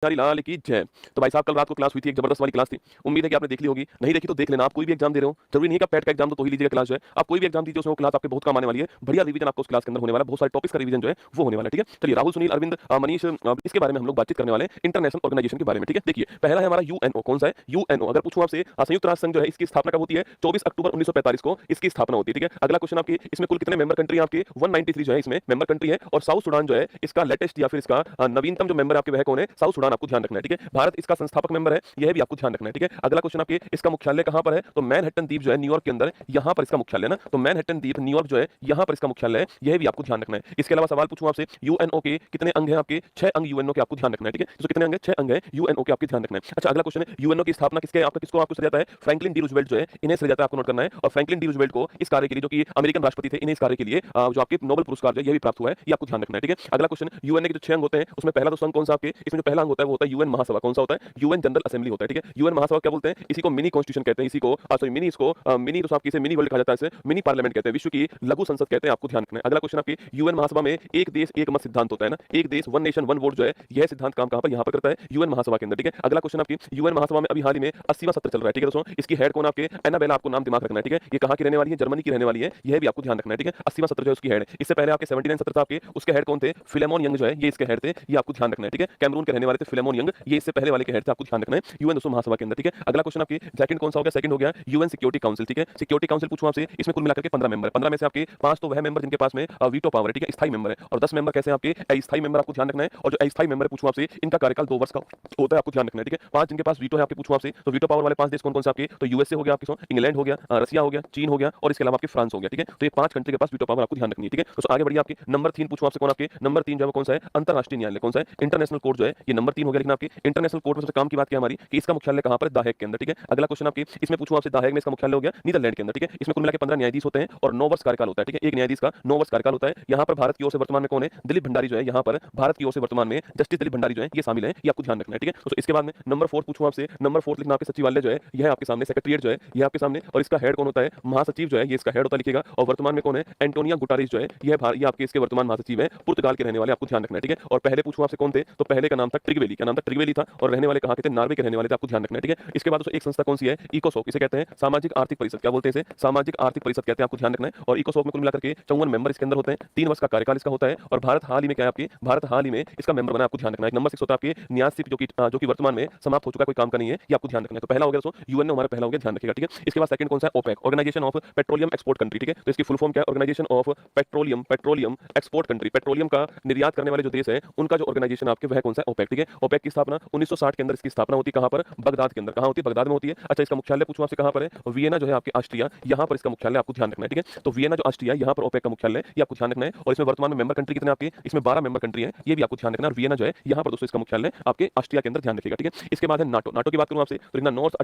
हरी लाल की जय। तो भाई साहब कल रात को क्लास हुई थी, एक जबरदस्त वाली क्लास थी। उम्मीद है कि आपने देख ली होगी, नहीं देखी तो देख लेना। आप कोई भी एग्जाम दे रहे हो, जरूरी नहीं है कि पैट का एग्जाम तो ही लीजिएगा क्लास जो है। आप कोई भी एग्जाम दीजिए, उसमें वो क्लास आपके बहुत काम आने वाली है। बढ़िया रिवीजन आपको उस क्लास के अंदर होने वाला है, बहुत सारे टॉपिक्स का रिवीजन जो है वो होने वाला है। ठीक है, चलिए राहुल, सुनील, अरविंद, मनीष, इसके बारे में हम लोग बातचीत करने वाले हैं, इंटरनेशनल ऑर्गेनाइजेशन के बारे में। ठीक है, देखिए पहला है हमारा यूएनओ। कौन सा है? यूएनओ। अगर पूछूं आपसे, संयुक्त राष्ट्र संघ जो है इसकी स्थापना कब होती है? 24 अक्टूबर 1945 को इसकी स्थापना होती है। ठीक है, अगला क्वेश्चन आपके, इसमें कुल कितने मेंबर कंट्री आपके? 193 जो है इसमें मेंबर कंट्री है। और साउथ सुडान जो है इसका लेटेस्ट या फिर इसका नवीनतम जो मेंबर आपके वह कौन है? South Sudan. आपको ध्यान रखना है। ठीक है, भारत इसका संस्थापक मेंबर है, यह भी आपको ध्यान रखना है। ठीक है, अगला क्वेश्चन आपके, इसका मुख्यालय कहां पर है? तो मैनहट्टन द्वीप जो है न्यूयॉर्क के अंदर, यहां पर इसका मुख्यालय है ना। तो मैनहट्टन द्वीप न्यूयॉर्क जो है यहां पर इसका मुख्यालय है, यह भी आपको ध्यान रखना है। इसके अलावा सवाल पूछूं आपसे, यूएनओ के कितने अंग हैं आपके? 6 अंग यूएनओ के आपको ध्यान रखना है। ठीक है, तो कितने अंग हैं? 6 अंग हैं यूएनओ के, आपके ध्यान रखना है। अच्छा, अगला क्वेश्चन है, यूएनओ की स्थापना किसके आपका किसको आपको जाता है? फ्रैंकलिन डी रूजवेल्ट जो है, इन्हें श्रेय जाता है, आपको नोट करना है। और फ्रैंकलिन डी रूजवेल्ट को इस कार्य के लिए, जो कि अमेरिकन राष्ट्रपति थे, इन्हें इस कार्य के लिए जो आपके नोबेल पुरस्कार जो है यह भी प्राप्त हुआ है, ये आपको ध्यान रखना है। ठीक है, अगला क्वेश्चन, यूएनए के जो 6 अंग होते हैं उसमें पहला तो संघ कौन सा आपके? इसमें जो पहला अंग होता है वो होता है यूएन महासभा। कौन सा होता है? यूएन जनरल असेंबली होता है। ठीक है, यूएन महासभा क्या बोलते हैं? इसी को मिनी कॉन्स्टिट्यूशन कहते हैं, इसी को सॉरी मिनी, इसको मिनी तो आपकी इसे मिनी वर्ल्ड कहा जाता है, इसे मिनी पार्लियामेंट कहते हैं, विश्व की लघु संसद कहते हैं, आपको ध्यान रखना है। अगला क्वेश्चन आपकी, यूएन महासभा में एक देश एक मत सिद्धांत होता है ना, एक देश वन नेशन वन वोट जो है, यह सिद्धांत काम कहां पर? यहां पर करता है यूएन महासभा के अंदर। ठीक है, अगला क्वेश्चन आपकी, यूएन महासभा में अभी हाल ही में 80वां सत्र चल रहा है। ठीक है दोस्तों, इसकी हेड कौन आपके? एनाबेला। आपको नाम दिमाग रखना है। ठीक है, ये कहां की रहने वाली है? जर्मनी की रहने वाली है, यह भी आपको ध्यान रखना है। ठीक है, 80वां सत्र जो है उसकी हेड। इससे पहले आपके 79 सत्र था आपके, उसके हेड कौन थे? फिलेमोन यंग जो है, ये इसके हेड थे, ये आपको ध्यान रखना है। ठीक है, कैमरून के रहने वाले थे फिलेमोन यंग, ये इससे पहले वाले के हेड थे, आपको ध्यान रखना है यूएन दोस्तों महासभा के अंदर। ठीक है, अगला क्वेश्चन आपकी सेकंड कौन सा हो गया? सेकंड हो गया यूएन सिक्योरिटी काउंसिल। ठीक है, सिक्योरिटी काउंसिल पूछूं आपसे, इसमें कुल मिलाकर के 15 मेंबर, 15 में से आपके 5 तो वह मेंबर जिनके पास में वीटो पावर है। ठीक है, स्थायी मेंबर है। और 10 मेंबर कैसे हैं आपके? अस्थायी मेंबर, आपको ध्यान रखना है। और जो अस्थायी मेंबर पूछूं आपसे, इनका कार्यकाल 2 वर्ष का होता है, आपको ध्यान रखना है। ठीक है, 5 जिनके पास वीटो है आपके, पूछूं आपसे तो वीटो पावर वाले 5 देश कौन कौन से आपके? तो यूएसए हो गया आपके, इंग्लैंड हो गया, रसिया हो गया, चीन हो गया, और इसके अलावा आपके फ्रांस हो गया। ठीक है, तो ये 5 कंट्री के पास वीटो पावर आपको ध्यान रखनी है। ठीक है, तो आगे बढ़िए, आपके नंबर 3 पूछूं आपसे, कौन आपके? नंबर 3 जो है कौन सा है? अंतरराष्ट्रीय न्यायालय। कौन सा है? इंटरनेशनल कोर्ट जो है, ये नंबर 3 हो गया। लेकिन आपके इंटरनेशनल कोर्ट में सबसे काम की बात क्या हमारी कि इसका मुख्यालय कहां पर? द हेग के अंदर। ठीक है, अगला क्वेश्चन आपके, इसमें पूछूं आपसे, द हेग में इसका मुख्यालय हो गया नीदरलैंड के अंदर। ठीक है, इसमें कुल मिलाकर 15 न्यायाधीश होते हैं और 9 वर्ष कार्यकाल होता है। ठीक है, एक न्यायाधीश का 9 वर्ष कार्यकाल होता है। यहां पर भारत की ओर से वर्तमान में कौन है? दिलीप भंडारी जो है, यहां पर भारत की ओर से वर्तमान में जस्टिस दिलीप भंडारी जो है ये शामिल है, ये आपको ध्यान रखना है। ठीक है, तो इसके बाद में नंबर 4 पूछूं आपसे, नंबर 4 लिखना आपके सचिवालय जो है यह आपके सामने, सेक्रेटरीट जो है यह आपके सामने, और इसका हेड कौन होता है? महासचिव जो है ये इसका हेड होता है, लिखिएगा। और वर्तमान में कौन है? एंटोनियो गुटारेस जो है ये आपके इसके वर्तमान महासचिव है, पुर्तगाल के रहने वाले, आपको ध्यान रखना है। ठीक है, और पहले पूछूं आपसे कौन थे? तो पहले का नाम था ट्रिगवेली। क्या नाम था? ट्रिगवेली था। और रहने वाले कहां के थे? नॉर्वे के रहने वाले थे, आपको ध्यान रखना है। ठीक है, इसके बाद दोस्तों एक संस्था कौन सी है? इकोसॉक, इसे कहते हैं सामाजिक आर्थिक परिषद। क्या बोलते हैं इसे? सामाजिक आर्थिक परिषद कहते हैं, आपको ध्यान रखना है। और इकोसॉक में कुल मिलाकर के 54 मेंबर इसके अंदर होते हैं, 3 वर्ष का कार्यकाल इसका होता है। और भारत हाल ही में क्या है आपके? भारत हाल ही में इसका मेंबर बना, आपको ध्यान रखना है। नंबर 6 होता है आपके न्यासिप, जो कि वर्तमान में समाप्त हो चुका है, कोई काम का नहीं है, ये आपको ध्यान रखना है। तो पहला हो गया दोस्तों यूएनओ, हमारा पहला हो गया, ध्यान रखिएगा। ठीक है, इसके बाद सेकंड कौन सा है? OPEC, organisation of petroleum export country. ठीक है, तो इसकी फुल फॉर्म क्या है? Organisation of petroleum export country. पेट्रोलियम का निर्यात करने वाले जो देश है उनका जो ऑर्गेनाइजेशन आपके वह कौन सा है? ओपेक। ठीक है, ओपेक की स्थापना 1960 के अंदर इसकी स्थापना होती है। कहां पर? बगदाद के अंदर। कहां होती है? बगदाद में होती है। अच्छा, इसका मुख्यालय पूछूं आपसे कहां पर है? वियना जो है आपके ऑस्ट्रिया, यहां पर इसका मुख्यालय, आपको ध्यान रखना है। ठीक है, तो वियना जो ऑस्ट्रिया, यहां पर ओपेक का मुख्यालय है, ये आपको ध्यान रखना है। और इसमें वर्तमान में मेंबर कंट्री कितने आपके? इसमें 12 मेंबर कंट्री है, ये भी आपको ध्यान रखना है। और वियना जो है यहां पर दोस्तों इसका मुख्यालय आपके ऑस्ट्रिया के अंदर, ध्यान रखिएगा। ठीक है, इसके बाद है नाटो। नाटो की बात करूं आपसे तो लिखना North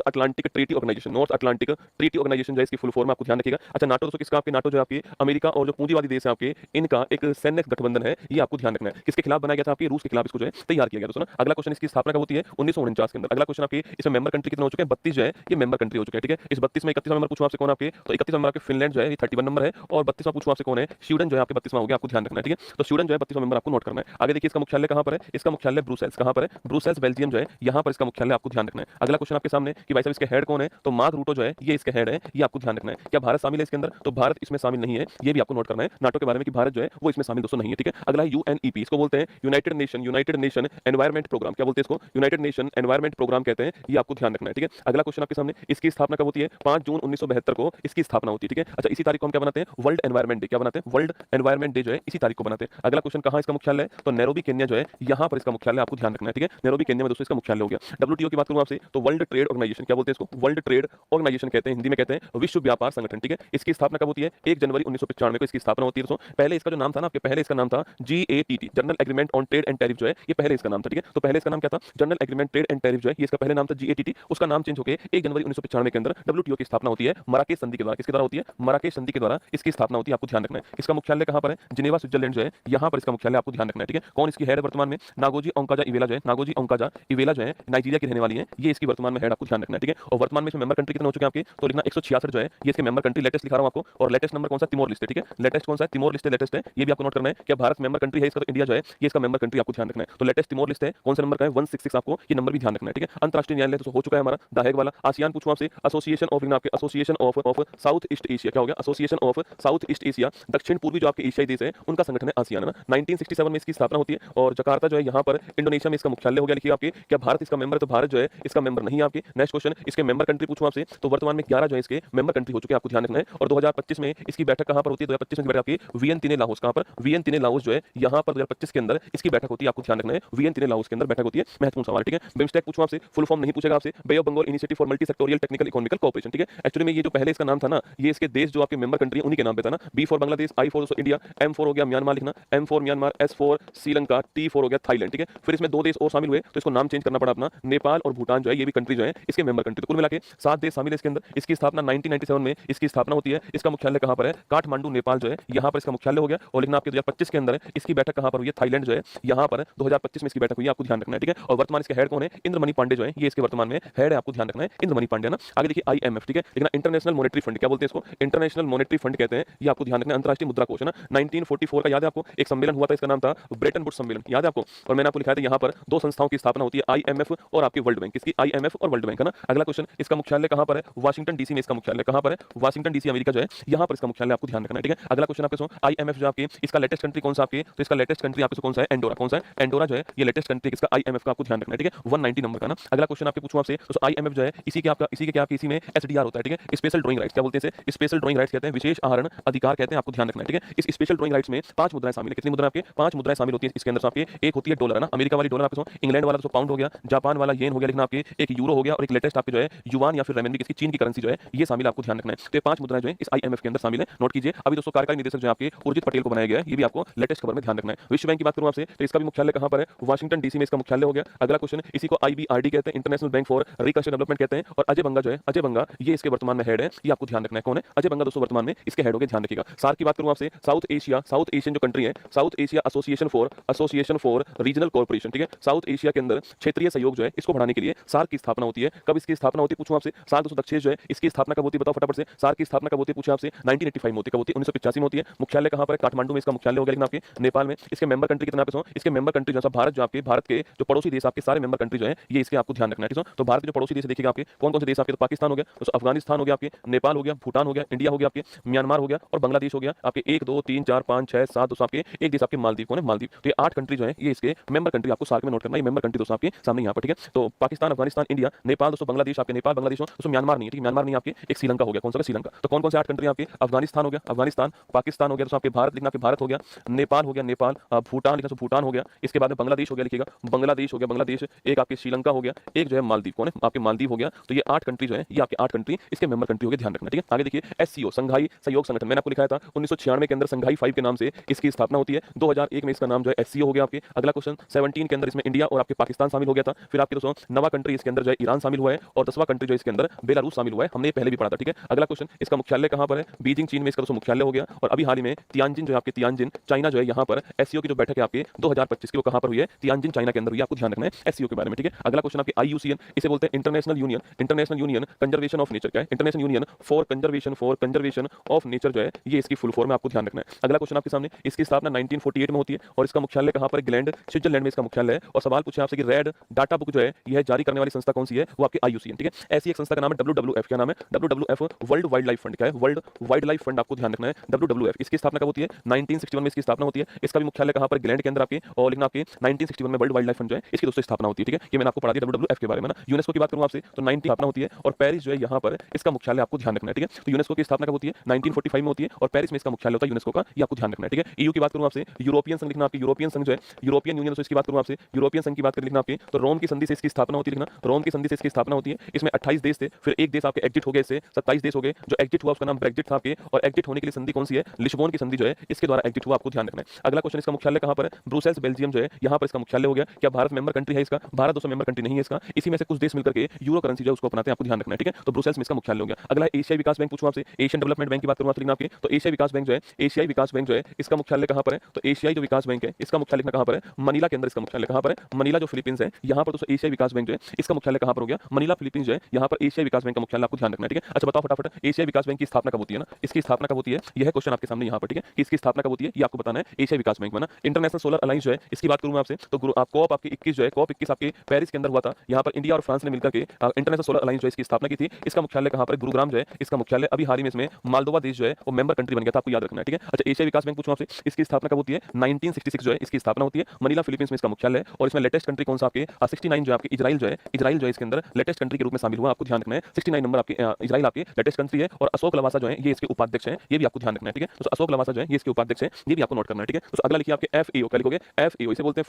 Atlantic Treaty Organisation. North Atlantic Treaty Organisation जो है इसकी फुल फॉर्म आपको ध्यान रखिएगा। अच्छा, नाटो दोस्तों किसका? आपके नाटो जो आपके अमेरिका और जो पूंजीवादी देश है आपके, इनका एक सैन्य गठबंधन है, ये आपको ध्यान रखना है। किसके खिलाफ बनाया गया था? आपके रूस के खिलाफ इसको जो है तैयार किया गया दोस्तों। अगला क्वेश्चन, इसकी स्थापना कब होती है? 1949 के अंदर। अगला क्वेश्चन आपके, इसमें मेंबर कंट्री कितने हो चुके हैं? 32 जो है ये मेंबर कंट्री हो चुके हैं। ठीक है, इस 32 में 31 नंबर पूछूं आपसे कौन आपके? तो 31 नंबर आपके फिनलैंड जो है ये 31 नंबर है। और 32वां पूछूं आपसे कौन है? स्वीडन जो है आपके 32वां हो गया, आपको ध्यान रखना है। ठीक है, तो स्वीडन जो है 32वां नंबर आपको नोट करना है। आगे देखिए, इसका मुख्यालय कहां पर है? इसका मुख्यालय ब्रुसेल्स। कहां पर है? ब्रुसेल्स बेल्जियम जो है यहां पर इसका मुख्यालय, आपको ध्यान रखना है। अगला क्वेश्चन आपके सामने कि भाई साहब इसके हेड कौन है? तो मार्क रूटो जो है ये इसके हेड है, ये आपको ध्यान रखना है। क्या भारत शामिल है इसके अंदर? तो भारत इसमें शामिल नहीं है, ये भी आपको नोट करना है नाटो के बारे में कि भारत जो है वो इसमें शामिल दोस्तों नहीं है। ठीक है, अगला है यूएनईपी, इसको बोलते हैं यूनाइटेड नेशन एनवायरमेंट प्रोग्राम। क्या बोलते हैं इसको? यूनाइटेड नेशन एनवायरमेंट प्रोग्राम कहते हैं, ये आपको ध्यान रखना है। ठीक है, अगला क्वेश्चन आपके सामने, इसकी स्थापना कब होती है? 5 जून 1972 को इसकी स्थापना होती है। ठीक है, अच्छा, इसी तारीख को हम क्या बनाते हैं? World environment day. क्या बनाते हैं? वर्ल्ड एनवायरमेंट डे जो है इसी तारीख को बनाते हैं। अगला क्वेश्चन, कहां इसका मुख्यालय है? तो नैरोबी केन्या जो है यहां पर इसका मुख्यालय, आपको ध्यान रखना है। ठीक है, नैरोबी केन्या में दोस्तों इसका मुख्यालय हो गया। डब्ल्यूटीओ की बात करूं आपसे तो वर्ल्ड ट्रेड ऑर्गेनाइजेशन। क्या बोलते हैं इसको? वर्ल्ड ट्रेड ऑर्गेनाइजेशन कहते हैं, हिंदी में कहते हैं विश्व व्यापार संगठन। ठीक है, इसकी स्थापना कब होती है? 1 जनवरी 1995 को इसकी स्थापना होती है दोस्तों। पहले इसका जो नाम था ना आपके, पहले इसका नाम था GATT, general agreement on trade and tariff जो है ये पहले इसका नाम था। ठीक है, तो पहले इसका नाम क्या था? General agreement trade and tariff जो है ये इसका पहले नाम था GATT, उसका नाम चेंज होकर 1 जनवरी 1995 के अंदर डब्ल्यूटीओ की स्थापना होती है मराकेश संधि के द्वारा। किसके द्वारा होती है? मराकेश संधि के द्वारा इसकी स्थापना होती है, आपको ध्यान रखना है। इसका मुख्यालय कहां पर है? जिनेवा स्विट्जरलैंड जो है यहां पर इसका मुख्यालय, आपको ध्यान रखना है। ठीक है, कौन इसकी हेड है वर्तमान में? नागोजी ओंकाजा इवेला जो है, नागोजी ओंकाजा इवेला जो है नाइजीरिया की रहने वाली है, ये इसकी वर्तमान में हेड, आपको ध्यान रखना है। ठीक है, और वर्तमान में इसमें मेंबर कंट्री कितने हो चुके हैं आपके? तो लिखना 166 जो है ये इसके मेंबर कंट्री, लेटेस्ट लिखा रहा हूं आपको। और लेटेस्ट नंबर कौन सा? तिमोर लिस्ट है। ठीक है, लेटेस्ट कौन सा है? तिमोर लिस्ट है, लेटेस्ट है, ये भी आपको नोट करना है। क्या भारत मेंबर कंट्री है इसका? तो इंडिया जो है ये इसका मेंबर कंट्री आपको ध्यान रखना है। तो लेटेस्ट तिमोर लिस्ट है, कौन सा नंबर का है, 166 आपको ये नंबर भी ध्यान रखना है, ठीक है। अंतरराष्ट्रीय न्यायालय तो हो चुका है हमारा, द हेग वाला। आसियान पूछूं आपसे, एसोसिएशन ऑफ आपके association of south east Asia, क्या हो गया, association of south east Asia, दक्षिण पूर्वी जो आपके एशियाई देश है उनका संगठन है आसियान, है ना। 1967 में इसकी स्थापना होती है और जकार्ता जो है यहाँ पर इंडोनेशिया में इसका मुख्यालय हो गया। लिखिए आपके, क्या भारत इसका मेंबर है, तो भारत जो है इसका मेंबर नहीं है आपके। नेक्स्ट क्वेश्चन, इसके मेंबर कंट्री पूछूं आपसे, तो वर्तमान में 11 जो है इसके मेंबर कंट्री हो चुके हैं, आपको ध्यान रखना है। और 2025 में इसकी बैठक कहां पर होती है, 2025 में बैठक आपकी वियंतिने लाओस, कहां पर, वियंतिने लाओस जो है यहाँ पर 2025 के अंदर इसकी बैठक होती है, आपको ध्यान रखना है, वियंतिने लाओस के अंदर बैठक होती है। महत्वपूर्ण सवाल, ठीक है। बिम्स्टेक पूछूं आपसे, फुल फॉर्म नहीं पूछेगा आपसे, bay of Bengal initiative for multi sectoral technical economical cooperation, ठीक है। एक्चुअली में ये जो पहले इसका नाम था ना, ये इसके देश जो आपके मेंबर कंट्री उन्हीं के नाम पे था ना। B for Bangladesh, I for India, M for हो गया म्यांमार लिखना, M for Myanmar, S for Sri Lanka, T for हो गया थाईलैंड, ठीक है। फिर इसमें 2 देश और शामिल हुए तो इसको नाम चेंज करना पड़ा अपना, नेपाल और भूटान जो है ये भी कंट्री जो है इसके मेंबर कंट्री। तो कुल मिला के 7 देश शामिल है इसके अंदर। इसकी स्थापना 1997 में इसकी स्थापना होती है। इसका मुख्यालय कहां पर है, काठमांडू नेपाल जो है यहाँ पर इसका मुख्यालय हो गया। और लिखना आपके 2025 के अंदर इसकी बैठक कहां पर हुई है, थाईलैंड जो है यहाँ पर 2025 में इसकी बैठक हुई है, आपको ध्यान रखना है, ठीक है। और वर्तमान इसके हेड कौन है, इंद्रमणि पांडे जो है ये इसके वर्तमान में हेड है, आपको ध्यान रखना है, इंद्रमणि पांडे ना। आगे देखिए IMF, ठीक है, लेकिन इंटरनेशनल मॉनेटरी फंड, क्या बोलते हैं इसको, इंटरनेशनल मॉनेटरी फंड कहते हैं, ये आपको ध्यान रखना है। अंतरराष्ट्रीय मुद्रा कोष है ना, 1944 का याद है आपको, एक सम्मेलन हुआ था, इसका नाम था ब्रेटन वुड्स सम्मेलन, याद है आपको। और मैंने आपको लिखा था यहाँ पर 2 संस्थाओं की स्थापना होती है, IMF और आपकी वर्ल्ड बैंक, किसकी, IMF और वर्ल्ड बैंक, है ना। अगला क्वेश्चन, इसका मुख्यालय कहां पर है, वाशिंगटन डीसी में इसका मुख्यालय कहां पर है, वाशिंगटन डीसी अमेरिका जो है यहाँ पर इसका मुख्यालय, आपको ध्यान रखना है, ठीक है। अगला क्वेश्चन आपके IMF जो आपके इसका लेटेस्ट कंट्री कौन सा आपके, तो इसका लेटेस्ट कंट्री आपके कौन सा है, एंडोरा, कौन सा है, एंडोरा जो है ये लेटेस्ट कंट्री किसका, IMF का, आपको ध्यान रखना है, ठीक है। 190 नंबर का ना। अगला क्वेश्चन आपके पूछूं आपसे, तो IMF जो है इसी के आपका इसी में SDR होता है, ठीक है, स्पेशल ड्राइंग राइट्स, क्या बोलते हैं इसे, स्पेशल ड्राइंग राइट्स कहते हैं, विशेष आहरण अधिकार कहते हैं, आपको ध्यान रखना है, ठीक है। इस स्पेशल ड्राइंग राइट्स में 5 मुद्राएं शामिल है, कितनी मुद्राएं आपके, 5 मुद्राएं शामिल होती है इसके अंदर आपके। एक होती है डॉलर, है ना, अमेरिका वाली डॉलर आपके, इंग्लैंड वाला तो पाउंड हो गया, जापान वाला येन हो गया, लेकिन आपके एक यूरो हो गया, और एक लेटेस्ट आपके जो है युआन या फिर रेमनबी, किसकी, चीन की करेंसी जो है ये शामिल, आपको ध्यान रखना है। तो 5 मुद्राएं जो है इस IMF के अंदर शामिल है, नोट कीजिए। अभी दोस्तों कार्यकारी निदेशक जो है आपके उर्जित पटेल को बनाया गया है, ये भी आपको लेटेस्ट खबर में ध्यान रखना है। विश्व बैंक की बात करूं आपसे, तो इसका भी मुख्यालय कहां पर है, वाशिंगटन डीसी में इसका मुख्यालय हो गया। अगला क्वेश्चन, इसी को IBRD कहते हैं, international bank for reconstruction development कहते हैं। और अजय बंगा जो है, अजय बंगा ये इसके वर्तमान में हेड है, ये आपको ध्यान रखना है, कौन है, अजय बंगा दोस्तों वर्तमान में इसके हेड हो गए, ध्यान रखिएगा। सार्क की बात करूं आपसे, साउथ एशियन जो कंट्री है, south Asia association for regional corporation, ठीक है। साउथ एशिया के अंदर क्षेत्रीय सहयोग जो है इसको बढ़ाने के लिए सार्क की स्थापना होती है। कब इसकी स्थापना होती है पूछूं आपसे, सार्क दोस्तों दक्षेश जो है इसकी स्थापना कब होती है, बताओ फटाफट से। सार्क की स्थापना कब होती है पूछे आपसे, 1985 में होती है, कब होती है, 1985 में होती है। मुख्यालय कहां पर है, काठमांडू में इसका मुख्यालय हो गया, लेकिन आपके नेपाल में। इसके मेंबर कंट्री कितना पे, इसके मेंबर कंट्री जो भारत जो आपके, भारत के जो पड़ोसी देश आपके सारे मेंबर कंट्री जो है ये इसके आपको ध्यान रखना है, ठीक है। तो भारत के जो पड़ोसी देश देखिएगा आपके कौन कौन से देश आपके, तो पाकिस्तान हो गया, तो अफगानिस्तान हो गया आपके, नेपाल हो गया, भूटान हो गया, इंडिया हो गया आपके, म्यांमार हो गया और बांग्लादेश हो गया आपके। 1 2 3 4 5 6 7 दोस्तों आपके एक देश आपके मालदीव, कौन है, मालदीव। तो ये 8 कंट्री जो है ये इसके मेंबर कंट्री, आपको सार्क में नोट करना है, ये मेंबर कंट्री दोस्तों आपके सामने यहाँ पर, ठीक है। तो पाकिस्तान, अफगानिस्तान, इंडिया, नेपाल दोस्तों, बांग्लादेश आपके, नेपाल बांग्लादेश दोस्तों, म्यांमार नहीं है, ठीक है, म्यांमार नहीं आपके, एक श्रीलंका हो गया, कौन सा, श्रीलंका। तो कौन कौन से 8 कंट्री आपके, अफगानिस्तान हो गया, अफगानिस्तान, पाकिस्तान हो गया दोस्तों आपके, भारत लिखना आपके, भारत हो गया, नेपाल हो गया, नेपाल, भूटान लिखना, भूटान हो गया। इसके बाद में बांग्लादेश हो गया, लिखिएगा बांग्लादेश हो गया, बांग्लादेश, एक आपके श्रीलंका हो गया, एक जो है मालदीव, कौन है, आपके मालदीव हो गया। तो ये 8 कंट्री जो है ये आपके 8 कंट्री इसके मेंबर कंट्री हो गए, ध्यान रखना, ठीक है। आगे देखिए SCO, संघाई सहयोग संगठन, मैंने आपको लिखाया था 1996 के अंदर संघाई 5 के नाम से इसकी स्थापना होती है। 2001 में इसका नाम जो है SCO हो गया आपके। अगला क्वेश्चन, 17 के अंदर इसमें इंडिया और आपके पाकिस्तान शामिल हो गया था। फिर आपके दोस्तों 9वां कंट्री इसके अंदर जो है ईरान शामिल हुआ है, और 10वां कंट्री जो इसके अंदर बेलारूस शामिल हुआ है, हमने पहले भी पढ़ा था, ठीक है। अगला क्वेश्चन, इसका मुख्यालय कहां पर है, बीजिंग चीन में इसका दोस्तों मुख्यालय हो गया। और अभी हाल ही में तियानजिन जो है आपके, तियानजिन चाइना जो है यहाँ पर SCO की जो बैठक है आपके 2025 की वो कहां पर हुई है, तियानजिन चाइना के अंदर हुई है, आपको ध्यान रखना है SCO के बारे में, ठीक है। अगला क्वेश्चन आपके IUCN, इसे बोलते हैं international union conservation of nature, क्या है, international union for conservation of nature जो है ये इसकी फुल फॉर्म है, आपको ध्यान रखना है। अगला क्वेश्चन आपके सामने, इसकी स्थापना 1948 में होती है और इसका मुख्यालय कहां पर, इंग्लैंड, स्विट्जरलैंड में इसका मुख्यालय है। और सवाल पूछे आपसे कि रेड डाटा बुक जो है यह जारी करने वाली संस्था कौन सी है, वो आपकी IUCN, ठीक है। ऐसी एक संस्था का नाम है WWF, क्या नाम है, WWF, world wild life fund, क्या है, वर्ल्ड वाइल्ड लाइफ फंड, आपको ध्यान रखना है WWF। इसकी स्थापना कब होती है, 1961 में इसकी स्थापना होती है। इसका भी मुख्यालय कहां पर, इंग्लैंड के अंदर आपके। और लिखना आपके 1961 में वर्ल्ड वाइल्ड लाइफ फंड जो है इसकी दोस्तों स्थापना होती है, ठीक है। ये मैंने आपको पढ़ा दिया WWF के बारे में ना। यूनेस्को की बात करूं आपसे तो 90 स्थापना होती है और पेरिस जो है यहाँ पर इसका मुख्यालय, आपको ध्यान रखना है, ठीक है। तो यूनेस्को की स्थापना कब होती है, 1945 में होती है और पेरिस में इसका मुख्यालय होता है यूनेस्को का, ये आपको ध्यान रखना है, ठीक है। EU की बात करूं आपसे, यूरोपियन संघ लिखना आपके, यूरोपियन संघ जो है यूरोपियन यूनियन, इसकी बात करूं आपसे, यूरोपियन संघ की बात कर लिखना आपके। तो रोम की संधि से इसकी स्थापना होती है, लिखना रोम की संधि से इसकी स्थापना होती है। इसमें 28 देश थे, फिर एक देश आपके एग्जिट हो गए, इससे 27 देश हो गए। जो एग्जिट हुआ उसका नाम ब्रेक्जिट था आपके, और एग्जिट होने के लिए संधि कौन सी है, लिस्बोन की संधि जो है इसके द्वारा एग्जिट हुआ, आपको ध्यान रखना है। अगला क्वेश्चन, इसका मुख्यालय कहां पर है, ब्रुसेल्स, बेल्जियम जो है यहाँ पर इसका मुख्यालय हो गया। क्या भारत मेंबर कंट्री है इसका, भारत दोस्तों मेंबर कंट्री नहीं है इसका। इसी में से कुछ देश मिलकर के यूरो करेंसी जो है उसको अपनाते हैं, आपको ध्यान रखना है, ठीक है। तो ब्रुसेल्स में इसका मुख्यालय हो गया। अगला एशियाई विकास बैंक पूछूं आपसे, एशियन डेवलपमेंट बैंक की बात करूं आपसे, आपके तो एशियाई विकास बैंक जो है, एशियाई विकास बैंक जो है इसका मुख्यालय कहां पर है, तो एशियाई जो विकास बैंक है इसका मुख्यालय कहां पर है, मनीला के अंदर इसका मुख्यालय कहां पर है, मनीला जो फिलीपींस है यहाँ पर दोस्तों एशियाई विकास बैंक जो है इसका मुख्यालय कहां पर हो गया, मनीला फिलीपींस जो है यहाँ पर एशियाई विकास बैंक का मुख्यालय, आपको ध्यान रखना है, ठीक है। अच्छा बताओ फटाफट, एशियाई विकास बैंक की स्थापना कब होती है ना, इसकी स्थापना कब होती है, यह क्वेश्चन आपके सामने यहाँ पर, ठीक है, कि इसकी स्थापना कब होती है ये आपको बताना है। एशियाई विकास बैंक में ना, इंटरनेशनल सोलर अलायंस जो है इसकी बात करूं मैं आपसे तो कॉप आपकी 21 जो है कॉप 21 आपके पेरिस के अंदर हुआ था। यहाँ पर इंडिया और फ्रांस ने मिलकर के इंटरनेशनल सोलर अलायंस जो है इसकी स्थापना की थी। इसका मुख्यालय कहां पर, गुरुग्राम जो है इसका मुख्यालय। अभी हाल ही में इसमें मालदोवा देश जो है वो मेंबर कंट्री बन गया था, आपको याद रखना है, ठीक है। अच्छा, एशिया विकास बैंक पूछूं आपसे, इसकी स्थापना कब होती है? 1966 जो है इसकी स्थापना होती है। मनीला फिलीपींस में इसका मुख्यालय है। और इसमें लेटेस्ट कंट्री कौन सा आपके 69 जो आपके इजराइल जो है इसके अंदर लेटेस्ट कंट्री के रूप में शामिल हुआ, आपको ध्यान रखना है। 69 नंबर आपके इजराइल आपके लेटेस्ट कंट्री है। और अशोक लवासा जो है ये इसके उपाध्यक्ष है, ये भी आपको ध्यान रखना है, ठीक है। तो अशोक लवासा जो है ये इसके उपाध्यक्ष है, ये भी आपको नोट करना है, ठीक है। तो अगला लिखिए आपके एफएओ, क्या लिखोगे? एफएओ, इसे बोलते हैं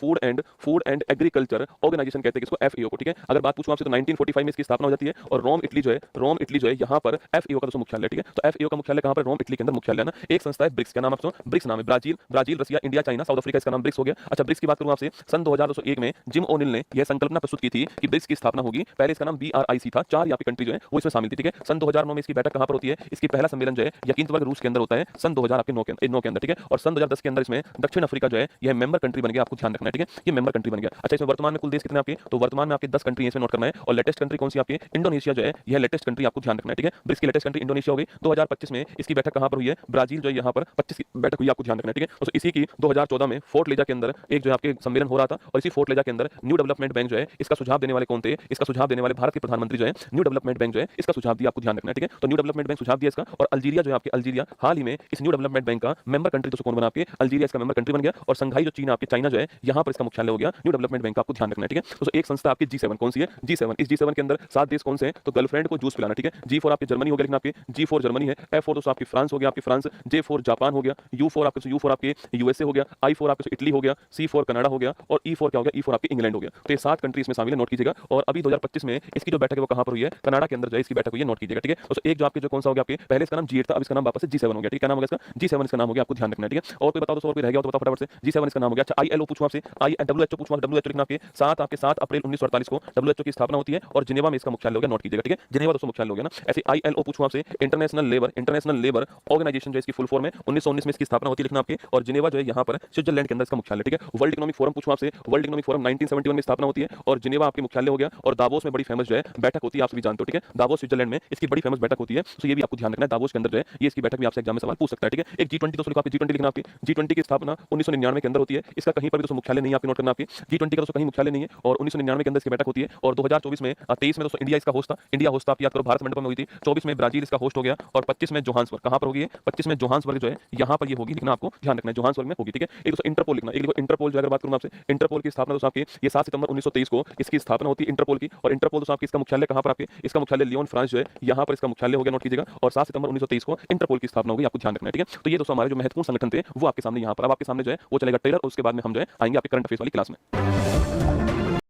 फूड एंड एग्रीकल्चर ऑर्गेनाइजेशन कहते हैं इसको, एफएओ को, ठीक है। अगर बात पूछूं आपसे तो 1945 में इसकी स्थापना हो जाती है। और रोम इटली जो है यहाँ पर एफएओ का दोस्तों मुख्यालय, ठीक है। तो एफएओ का मुख्यालय कहां पर? रोम इटली के अंदर मुख्यालय है ना। एक संस्था है ब्रिक्स, क्या नाम आपको? ब्रिक्स नाम है। ब्राजील, रसिया, इंडिया, चाइना, साउथ अफ्रीका, इसका नाम ब्रिक्स हो गया। अच्छा, ब्रिक्स की बात करूं आपसे, सन 2001 में जिम ओनिल ने यह संकल्पना प्रस्तुत की थी कि ब्रिक्स की स्थापना होगी। पहले इसका नाम BRIC था, 4 यहाँ पे कंट्री जो है वो इसमें शामिल थी, ठीक है। सन 2009 में इसकी बैठक कहां पर होती है? इसकी पहला सम्मेलन जो है यकीनतवर्ग रूस के अंदर होता है सन 2009 के अंदर, ठीक है। और सन 2010 के अंदर इसमें दक्षिण अफ्रीका जो है यह मेंबर कंट्री बन गया, आपको ध्यान रखना है, ठीक है। ये मेंबर कंट्री बन गया। अच्छा, इसमें वर्तमान में कुल देश कितने आपके? तो वर्तमान में आपके 10 कंट्री इसमें नोट करना है। और लेटेस्ट कंट्री कौन सी आपकी? इंडोनेशिया जो है यह लेटेस्ट कंट्री, आपको ध्यान रखना है, ठीक है। ब्रिक्स की लेटेस्ट कंट्री इंडोनेशिया हो गई। 2025 में इसकी बैठक कहां पर हुई है? ब्राजील जो है यहाँ पर 25 की बैठक हुई, आपको ध्यान रखना है, ठीक है। तो इसी की 2014 में फोर्ट लेजा के अंदर एक जो आपके सम्मेलन हो रहा था। और इसी फोर्ट लेजा के अंदर न्यू डेवलपमेंट बैंक जो है इसका सुझाव देने वाले कौन थे? इसका सुझाव देने वाले भारत के प्रधानमंत्री जो है न्यू डेवलपमेंट बैंक जो है इसका सुझाव दिया, आपको ध्यान रखना है, ठीक है। तो न्यू डेवलपमेंट बैंक सुझाव दिया इसका। और अल्जीरिया जो है आपके अल्जीरिया हाल ही में इस न्यू डेवलपमेंट बैंक का मेंबर कंट्री तो कौन बना? आपके अल्जीरिया इसका मेंबर कंट्री बन गया। और संघाई जो चीन आपके चाइना जो है यहाँ पर इसका मुख्यालय हो गया न्यू डेवलपमेंट बैंक का, आपको ध्यान रखना है, ठीक है। तो एक संस्था आपकी G7 कौन सी है? G7, इस G7 के अंदर 7 देश कौन से हैं? तो गर्लफ्रेंड को जूस पिलाना, ठीक है। G4 आपके जर्मनी हो गया, लेकिन आपके G4 जर्मनी है। F4 दोस्तों आपकी फ्रांस हो गया, आपकी फ्रांस। J4 जापान हो गया। U4 आपके USA हो गया। I4 आपके इटली हो गया। C4 कनाडा हो गया। और E4 क्या हो गया? E4 आपके इंग्लैंड हो गया। तो ये 7 कंट्री इसमें शामिल है, नोट कीजिएगा। और अभी 2025 में इसकी जो बैठक है वो कहां पर हुई है? कनाडा के अंदर जो है इसकी बैठक हुई है, नोट कीजिएगा, ठीक है। तो एक जो आपके जो कौन सा हो गया? आपके पहले इसका नाम G8 था, अब इसका नाम वापस से G7 हो गया, ठीक है। क्या नाम हो गया इसका? G7 इसका नाम हो गया, आपको ध्यान रखना है, ठीक है। और कोई बताओ दोस्तों, और कोई रह गया तो बताओ फटाफट से। G7 इसका नाम हो गया। अच्छा, ILO पूछूं आपसे, WHO पूछूं, WHO लिखना आपके 7 अप्रैल 1948 को WHO की स्थापना होती है। और जिनेवा में इसका मुख्यालय हो गया, नोट कीजिएगा, ठीक है। जिनेवा दोस्तों मुख्यालय हो गया ना। ऐसे ILO पूछूं आपसे, इंटरनेशनल लेबर ऑर्गेनाइजेशन जो इसकी फुल फॉर्म है, 1919 में इसकी स्थापना होती है, लिखना आपके। और जिनेवा जो है यहाँ पर स्विट्जरलैंड के अंदर इसका मुख्यालय, ठीक है। वर्ल्ड इकोनॉमिक फोरम पूछूं आपसे, वर्ल्ड इकोनॉमिक फोरम 1971 में स्थापना होती है। और जिनेवा आपके मुख्यालय हो गया। और दावोस में बड़ी फेमस जो है बैठक होती है, आप सभी जानते हो, ठीक है। दावोस स्विट्जरलैंड में इसकी बड़ी फेमस बैठक होती है। तो ये भी आपको ध्यान रखना है, दावोस के अंदर जो है ये इसकी बैठक में आपसे एग्जाम में सवाल पूछ सकता है, ठीक है। एक G20 दोस्तों लिखो आपके, G20 लिखना आपके। G20 की स्थापना 1999 के अंदर होती है। इसका कहीं पर भी दोस्तों मुख्यालय नहीं है, आपके नोट करना आपके। G20 का दोस्तों कहीं मुख्यालय नहीं है। और 1999 के अंदर इसकी बैठक होती है। और 2024 में 23 में दोस्तों इंडिया इसका होस्ट था। इंडिया होस्ट था, आप याद करो, भारत मंडपम में हुई थी। 24 में ब्राजील इसका होस्ट हो गया। और 25 में जोहान्सबर्ग, कहां पर होगी? 25 में जोहान्सबर्ग जो है यहाँ पर ये होगी, लिखना आपको ध्यान रखना है, जोहान्सबर्ग में होगी, ठीक है। एक दोस्तों इंटरपोल लिखना, एक देखो इंटरपोल जो अगर बात करूं आपसे, इंटरपोल की स्थापना दोस्तों आपकी ये 7 सितंबर 1923 को इसकी स्थापना होती है इंटरपोल की। और इंटरपोल दोस्तों आपकी इसका मुख्यालय कहां पर? आपके इसका मुख्यालय लियोन फ्रांस जो है यहाँ पर इसका मुख्यालय हो गया, नोट कीजिएगा। और 7 सितंबर 1923 को इंटरपोल की स्थापना होगी, आपको ध्यान रखना है, ठीक है। तो ये दोस्तों हमारे जो महत्वपूर्ण संगठन थे वो आपके सामने यहाँ पर, अब आपके सामने जो है वो चलेगा ट्रेलर। और उसके बाद में हम जो है आएंगे आपके करंट अफेयर्स वाली क्लास में।